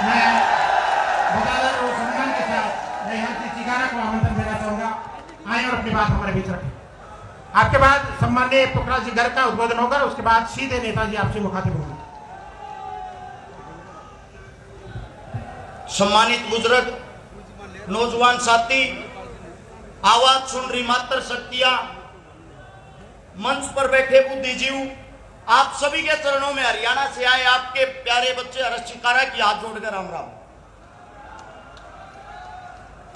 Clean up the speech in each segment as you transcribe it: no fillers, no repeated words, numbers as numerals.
मैं बजादर और सम्मान के साथ मैं यहाँ से चिकारा को आमंत्रण देना चाहूंगा, आए और अपनी बात हमारे बीच रखें। आपके बाद सम्माननीय पुखराज जी घर का उद्बोधन होगा, उसके बाद सीधे नेताजी आपसे मुखातिब होंगे। सम्मानित बुजुर्ग नौजवान साथी, आवाज सुन रही मात्र शक्तियां, मंच पर बैठे बुद्धिजीव, आप सभी के चरणों में हरियाणा से आए आपके प्यारे बच्चे हर्ष चिकारा की हाथ जोड़कर राम राम।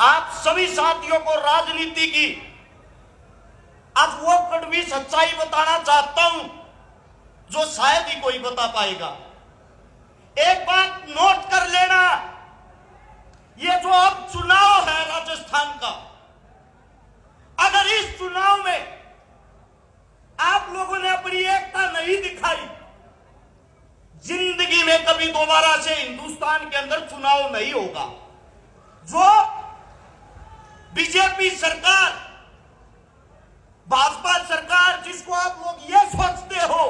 आप सभी साथियों को राजनीति की आज वो कड़वी सच्चाई बताना चाहता हूं जो शायद ही कोई बता पाएगा। एक बात नोट कर लेना, ये जो अब चुनाव है राजस्थान का, अगर इस चुनाव में आप लोगों ने अपनी एकता नहीं दिखाई, जिंदगी में कभी दोबारा से हिंदुस्तान के अंदर चुनाव नहीं होगा। जो बीजेपी सरकार, भाजपा सरकार, जिसको आप लोग ये सोचते हो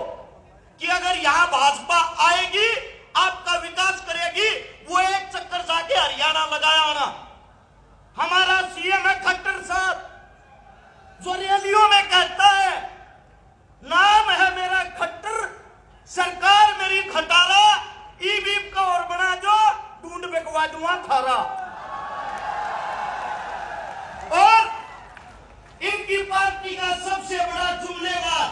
कि अगर यहां भाजपा आएगी आपका विकास करेगी, वो एक चक्कर जाके हरियाणा लगाया आना। हमारा सीएम है खट्टर साहब, जो रैलियों में कहता है नाम है मेरा खट्टर, सरकार मेरी खटारा, ईवीएम का और बना जो ढूंढ बेकवा दूंगा थारा। और इनकी पार्टी का सबसे बड़ा जुमलेबाज,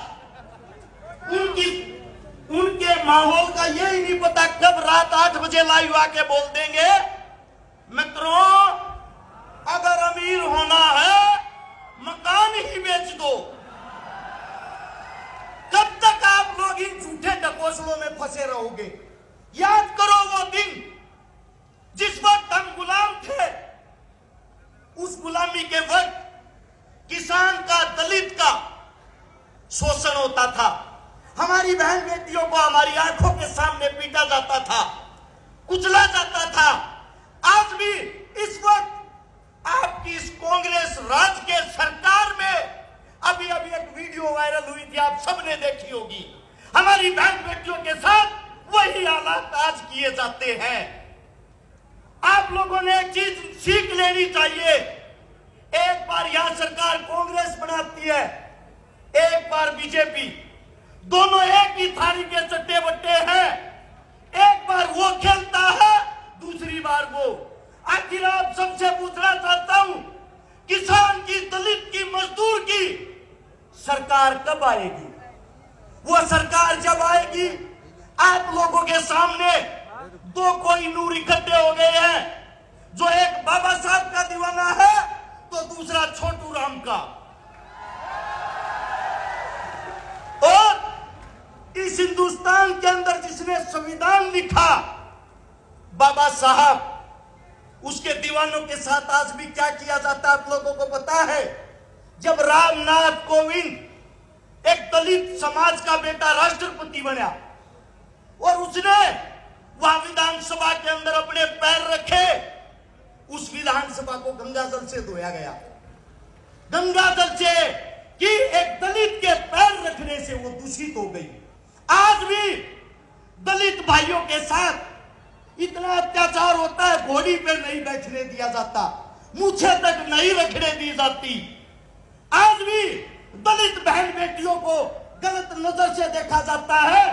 उनके माहौल का यही नहीं पता कब रात 8 बजे लाइव आके बोल देंगे मित्रों अगर अमीर होना है मकान ही बेच दो। कब तक आप लोग इन झूठे ढकोसलों में फंसे रहोगे? याद करो वो दिन जिस वक्त हम गुलाम थे, उस गुलामी के वक्त किसान का, दलित का शोषण होता था, हमारी बहन बेटियों को हमारी आंखों के सामने पीटा जाता था, कुचला जाता था। आज भी इस वक्त आपकी इस कांग्रेस राज के सरकार में अभी एक वीडियो वायरल हुई थी, आप सबने देखी होगी, हमारी बहन बेटियों के साथ वही हालात आज किए जाते हैं। आप लोगों ने एक चीज सीख लेनी चाहिए, एक बार यहां सरकार कांग्रेस बनाती है, एक बार बीजेपी, दोनों एक ही थाली के चट्टे बट्टे हैं। एक बार वो खेलता है, दूसरी बार वो। आखिर आप सबसे पूछना चाहता हूं, किसान की, दलित की, मजदूर की सरकार कब आएगी? वो सरकार जब आएगी, आप लोगों के सामने दो कोई नूर इकट्ठे हो गए हैं, जो एक बाबा साहब का दीवाना है तो दूसरा छोटू राम का। और इस हिंदुस्तान के अंदर जिसने संविधान लिखा, बाबा साहब, उसके दीवानों के साथ आज भी क्या किया जाता है आप लोगों को पता है? जब रामनाथ कोविंद एक दलित समाज का बेटा राष्ट्रपति बना और उसने वहां विधानसभा के अंदर अपने पैर रखे, उस विधानसभा को गंगाजल से धोया गया। गंगाजल से कि एक दलित के पैर रखने से वो दूषित हो गई। आज भी दलित भाइयों के साथ इतना अत्याचार होता है, घोड़ी पे नहीं बैठने दिया जाता, मूछे तक नहीं रखने दी जाती। आज भी दलित बहन बेटियों को गलत नजर से देखा जाता है,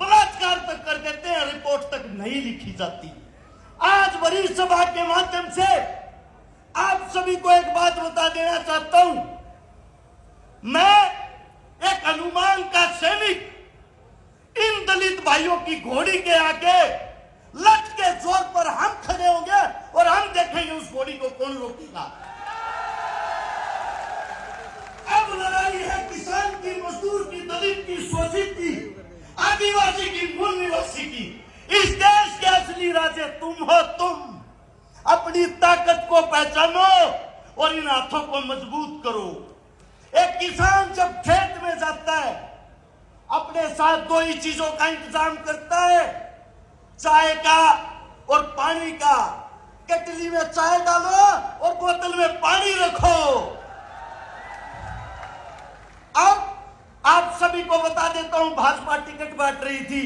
बलात्कार तक कर देते हैं, रिपोर्ट तक नहीं लिखी जाती। आज बड़ी सभा के माध्यम से आप सभी को एक बात बता देना चाहता हूं, मैं एक हनुमान का सैनिक इन दलित भाइयों की घोड़ी के आगे लट के जोर पर हम खड़े होंगे और हम देखेंगे उस घोड़ी को कौन रोकेगा। अब लड़ाई है किसान की, मजदूर की, दलित की, शोषित की, आदिवासी की, मूल निवासी की। इस देश के असली राजे तुम हो। तुम अपनी ताकत को पहचानो और इन हाथों को मजबूत करो। एक किसान जब खेत में जाता है, अपने साथ दो ही चीजों का इंतजाम करता है, चाय का और पानी का। केतली में चाय डालो और बोतल में पानी रखो। अब आप सभी को बता देता हूं, भाजपा टिकट बांट रही थी,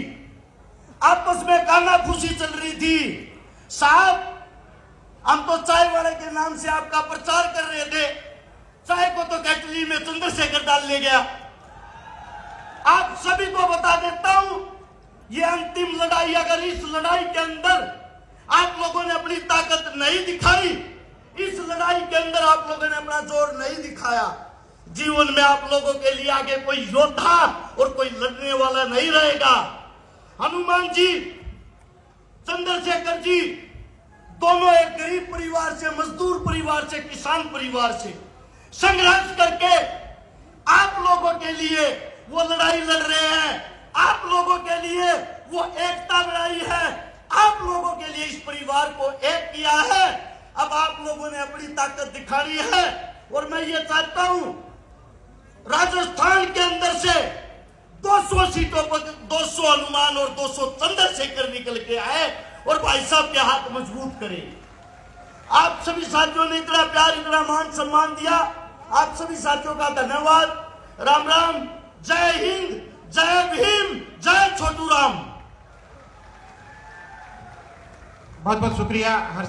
आपस में कानाफूसी चल रही थी, साहब, हम तो चाय वाले के नाम से आपका प्रचार कर रहे थे, चाय को तो कैटली में चंद्रशेखर डाल ले गया। आप सभी को बता देता हूं, ये अंतिम लड़ाई, अगर इस लड़ाई के अंदर आप लोगों ने अपनी ताकत नहीं दिखाई, इस लड़ाई के अंदर आप लोगों ने अपना जोर नहीं दिखाया, जीवन में आप लोगों के लिए आगे कोई योद्धा और कोई लड़ने वाला नहीं रहेगा। हनुमान जी, चंद्रशेखर जी दोनों एक गरीब परिवार से, मजदूर परिवार से, किसान परिवार से संघर्ष करके आप लोगों के लिए वो लड़ाई लड़ रहे हैं। आप लोगों के लिए वो एकता लड़ाई है। आप लोगों के लिए इस परिवार को एक किया है। अब आप लोगों ने अपनी ताकत दिखानी है और मैं ये चाहता हूं राजस्थान के अंदर से 200 सीटों पर 200 हनुमान और 200 चंद्रशेखर निकल के आए और भाई साहब के हाथ मजबूत करें। आप सभी साथियों ने इतना प्यार, इतना मान सम्मान दिया, आप सभी साथियों का धन्यवाद। राम राम, जय हिंद, जय भीम, जय छोटू राम। बहुत बहुत शुक्रिया हर्ष।